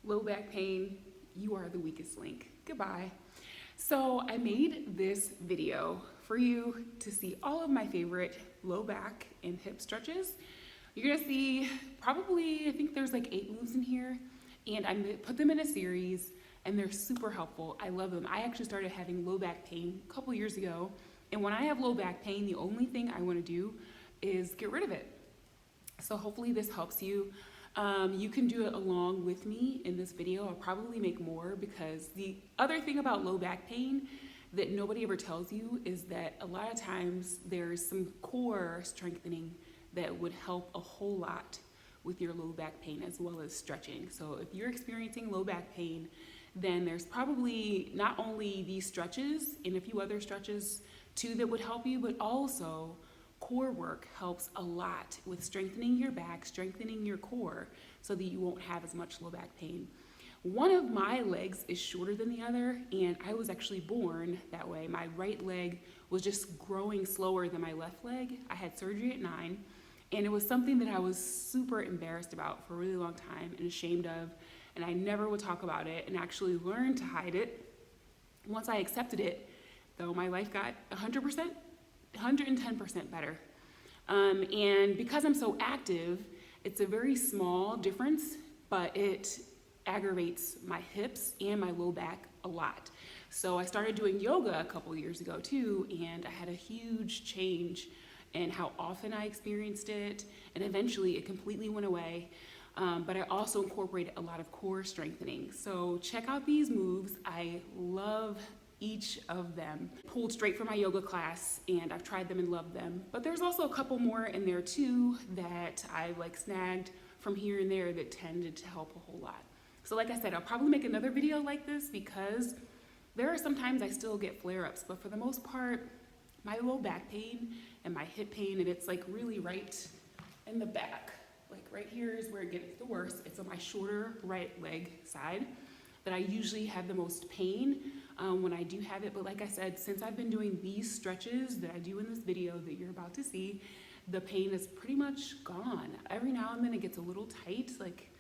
low back pain, you are the weakest link. Goodbye. So I made this video for you to see all of my favorite low back and hip stretches. You're gonna see probably, I think there's like 8 moves in here, and I'm gonna put them in a series, and they're super helpful. I love them. I actually started having low back pain a couple years ago, and when I have low back pain, the only thing I wanna do is get rid of it. So hopefully this helps you. You can do it along with me in this video. I'll probably make more, because the other thing about low back pain that nobody ever tells you is that a lot of times there's some core strengthening that would help a whole lot with your low back pain, as well as stretching. So if you're experiencing low back pain, then there's probably not only these stretches and a few other stretches too that would help you, but also core work helps a lot with strengthening your back, strengthening your core, so that you won't have as much low back pain. One of my legs is shorter than the other, and I was actually born that way. My right leg was just growing slower than my left leg. I had surgery at 9, and it was something that I was super embarrassed about for a really long time and ashamed of, and I never would talk about it and actually learned to hide it. Once I accepted it, though, my life got 100%, 110% better. And because I'm so active, it's a very small difference, but it aggravates my hips and my low back a lot. So I started doing yoga a couple years ago too, and I had a huge change in how often I experienced it, and eventually it completely went away. But I also incorporated a lot of core strengthening. So check out these moves. I love each of them. Pulled straight from my yoga class, and I've tried them and loved them. But there's also a couple more in there too that I like snagged from here and there that tended to help a whole lot. So like I said, I'll probably make another video like this, because there are sometimes I still get flare-ups, but for the most part, my low back pain and my hip pain, and it's like really right in the back. Like right here is where it gets the worst. It's on my shorter right leg side that I usually have the most pain when I do have it. But like I said, since I've been doing these stretches that I do in this video that you're about to see, the pain is pretty much gone. Every now and then it gets a little tight, like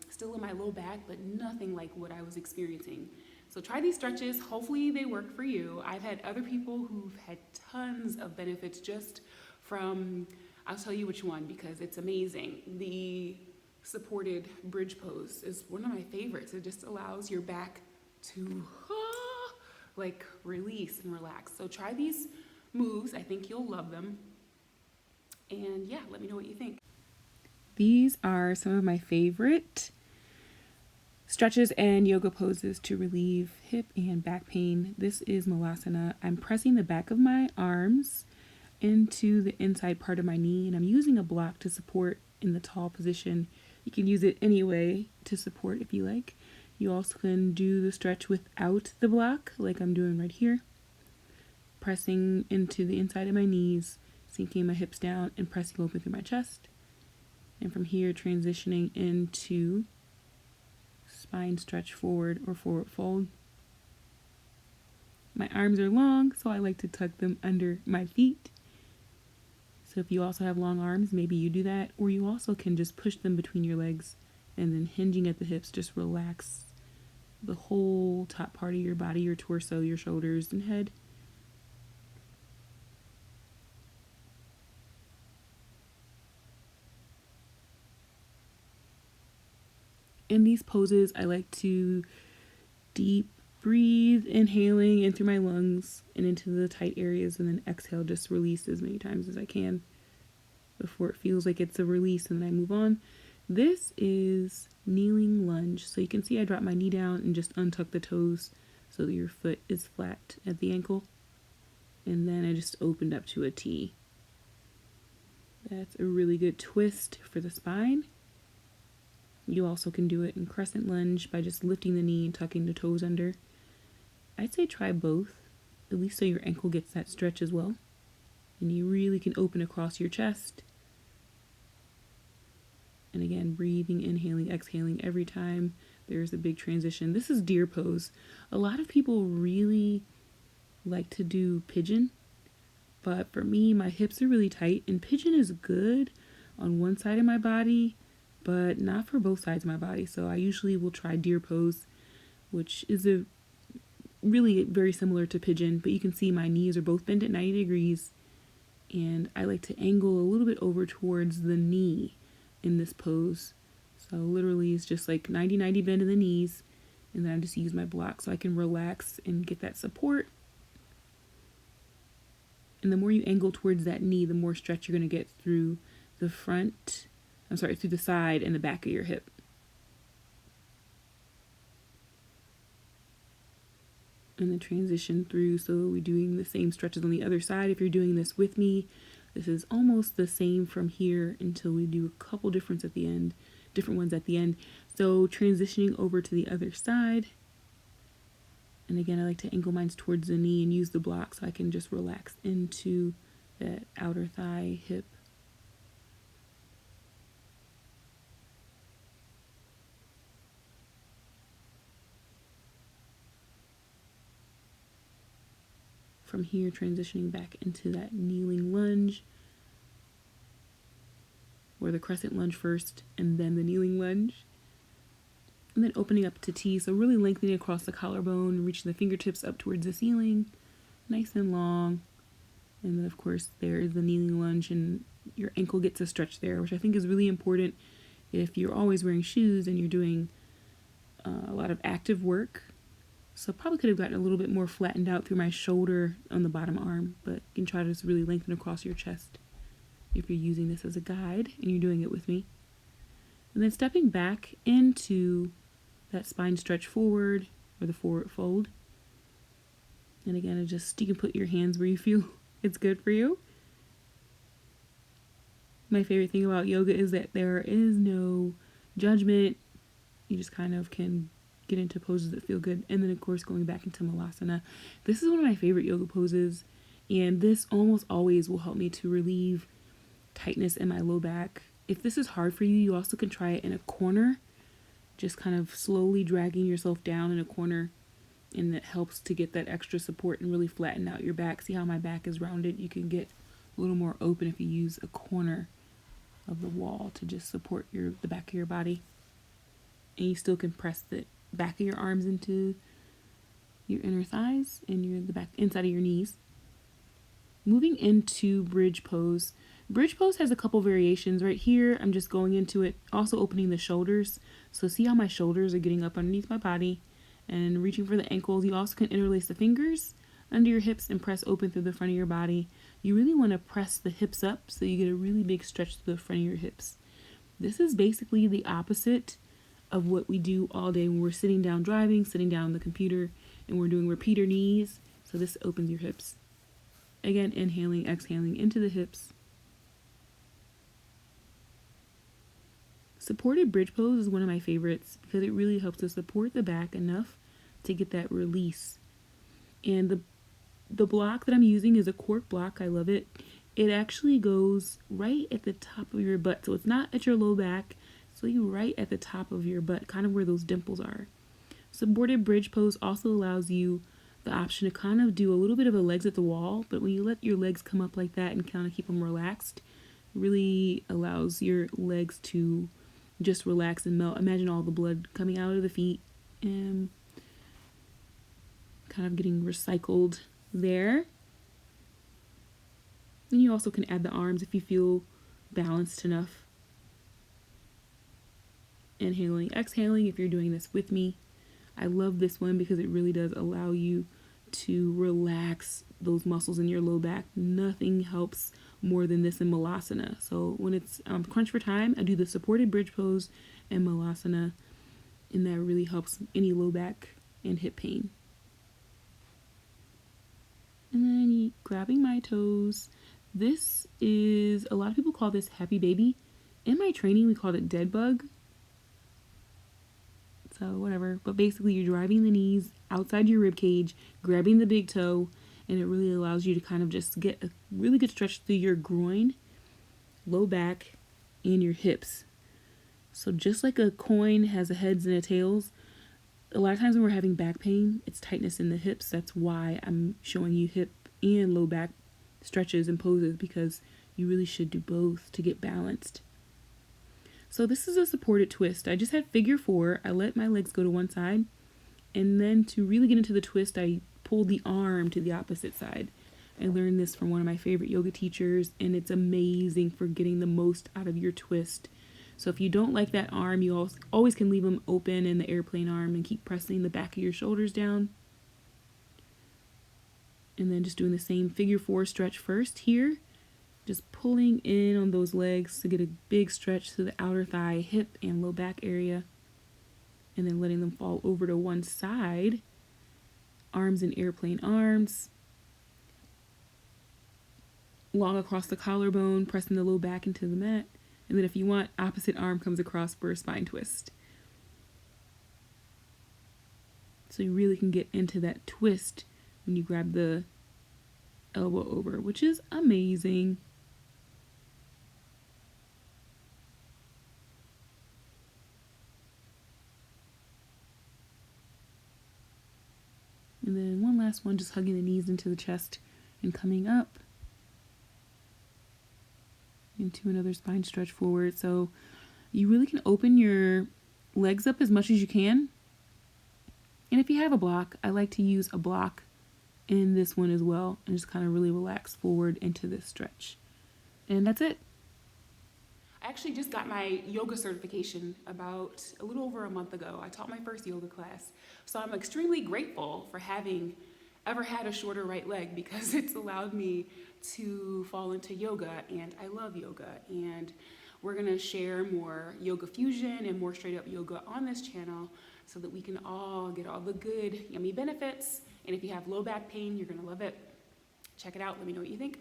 still in my low back, but nothing like what I was experiencing. So try these stretches. Hopefully they work for you. I've had other people who've had tons of benefits just from, I'll tell you which one because it's amazing. The supported bridge pose is one of my favorites. It just allows your back to like release and relax. So try these moves. I think you'll love them. And yeah, let me know what you think. These are some of my favorite stretches and yoga poses to relieve hip and back pain. This is Malasana. I'm pressing the back of my arms into the inside part of my knee, and I'm using a block to support in the tall position. You can use it any way to support if you like. You also can do the stretch without the block, like I'm doing right here. Pressing into the inside of my knees, sinking my hips down and pressing open through my chest. And from here, transitioning into spine stretch forward or forward fold. My arms are long, so I like to tuck them under my feet. So if you also have long arms, maybe you do that, or you also can just push them between your legs and then hinging at the hips, just relax the whole top part of your body, your torso, your shoulders and head. In these poses, I like to deep breathe, inhaling in through my lungs and into the tight areas, and then exhale, just release as many times as I can before it feels like it's a release, and then I move on. This is kneeling lunge. So you can see I drop my knee down and just untuck the toes so that your foot is flat at the ankle. And then I just opened up to a T. That's a really good twist for the spine. You also can do it in crescent lunge by just lifting the knee and tucking the toes under. I'd say try both, at least so your ankle gets that stretch as well. And you really can open across your chest. And again, breathing, inhaling, exhaling every time there's a big transition. This is deer pose. A lot of people really like to do pigeon, but for me, my hips are really tight, and pigeon is good on one side of my body, but not for both sides of my body. So I usually will try deer pose, which is a really very similar to pigeon, but you can see my knees are both bent at 90 degrees, and I like to angle a little bit over towards the knee in this pose. So literally it's just like 90-90 bend in the knees, and then I just use my block so I can relax and get that support. And the more you angle towards that knee, the more stretch you're going to get through the through the side and the back of your hip. And then transition through, so we're doing the same stretches on the other side. If you're doing this with me, this is almost the same from here until we do a couple different ones at the end. So transitioning over to the other side. And again, I like to angle mine towards the knee and use the block so I can just relax into that outer thigh, hip. From here, transitioning back into that kneeling lunge, or the crescent lunge first and then the kneeling lunge. And then opening up to T, so really lengthening across the collarbone, reaching the fingertips up towards the ceiling, nice and long. And then of course there is the kneeling lunge, and your ankle gets a stretch there, which I think is really important if you're always wearing shoes and you're doing a lot of active work. So probably could have gotten a little bit more flattened out through my shoulder on the bottom arm, but you can try to just really lengthen across your chest if you're using this as a guide and you're doing it with me. And then stepping back into that spine stretch forward, or the forward fold. And again, you can put your hands where you feel it's good for you. My favorite thing about yoga is that there is no judgment. You just kind of can get into poses that feel good. And then of course going back into malasana. This is one of my favorite yoga poses, and this almost always will help me to relieve tightness in my low back. If this is hard for you, you also can try it in a corner, just kind of slowly dragging yourself down in a corner, and that helps to get that extra support and really flatten out your back. See how my back is rounded? You can get a little more open if you use a corner of the wall to just support the back of your body. And you still can press the back of your arms into your inner thighs and the back inside of your knees. Moving into bridge pose. Bridge pose has a couple variations. Right here, I'm just going into it, also opening the shoulders. So see how my shoulders are getting up underneath my body and reaching for the ankles. You also can interlace the fingers under your hips and press open through the front of your body. You really want to press the hips up so you get a really big stretch through the front of your hips. This is basically the opposite of what we do all day when we're sitting down driving, sitting down on the computer, and we're doing repeater knees. So this opens your hips. Again, inhaling, exhaling into the hips. Supported bridge pose is one of my favorites because it really helps to support the back enough to get that release. And the block that I'm using is a cork block. I love it. It actually goes right at the top of your butt. So it's not at your low back. So you right at the top of your butt, kind of where those dimples are. Supported bridge pose also allows you the option to kind of do a little bit of a legs at the wall, but when you let your legs come up like that and kind of keep them relaxed, really allows your legs to just relax and melt. Imagine all the blood coming out of the feet and kind of getting recycled there. And you also can add the arms if you feel balanced enough. Inhaling, exhaling if you're doing this with me. I love this one because it really does allow you to relax those muscles in your low back. Nothing helps more than this in malasana. So when it's crunch for time, I do the supported bridge pose and malasana, and that really helps any low back and hip pain. And then grabbing my toes. This is, a lot of people call this happy baby. In my training, we called it dead bug. So whatever, but basically you're driving the knees outside your rib cage, grabbing the big toe, and it really allows you to kind of just get a really good stretch through your groin, low back, and your hips. So just like a coin has a heads and a tails, a lot of times when we're having back pain, it's tightness in the hips. That's why I'm showing you hip and low back stretches and poses, because you really should do both to get balanced. So this is a supported twist. I just had figure 4. I let my legs go to one side, and then to really get into the twist, I pulled the arm to the opposite side. I learned this from one of my favorite yoga teachers, and it's amazing for getting the most out of your twist. So if you don't like that arm, you always can leave them open in the airplane arm and keep pressing the back of your shoulders down. And then just doing the same figure 4 stretch first here. Just pulling in on those legs to get a big stretch to the outer thigh, hip, and low back area. And then letting them fall over to one side. Arms in airplane arms. Long across the collarbone, pressing the low back into the mat. And then if you want, opposite arm comes across for a spine twist. So you really can get into that twist when you grab the elbow over, which is amazing. And then one last one, just hugging the knees into the chest and coming up into another spine stretch forward. So you really can open your legs up as much as you can. And if you have a block, I like to use a block in this one as well and just kind of really relax forward into this stretch. And that's it. I actually just got my yoga certification about a little over a month ago. I taught my first yoga class. So I'm extremely grateful for having ever had a shorter right leg because it's allowed me to fall into yoga, and I love yoga. And we're gonna share more yoga fusion and more straight up yoga on this channel so that we can all get all the good, yummy benefits. And if you have low back pain, you're gonna love it. Check it out, let me know what you think.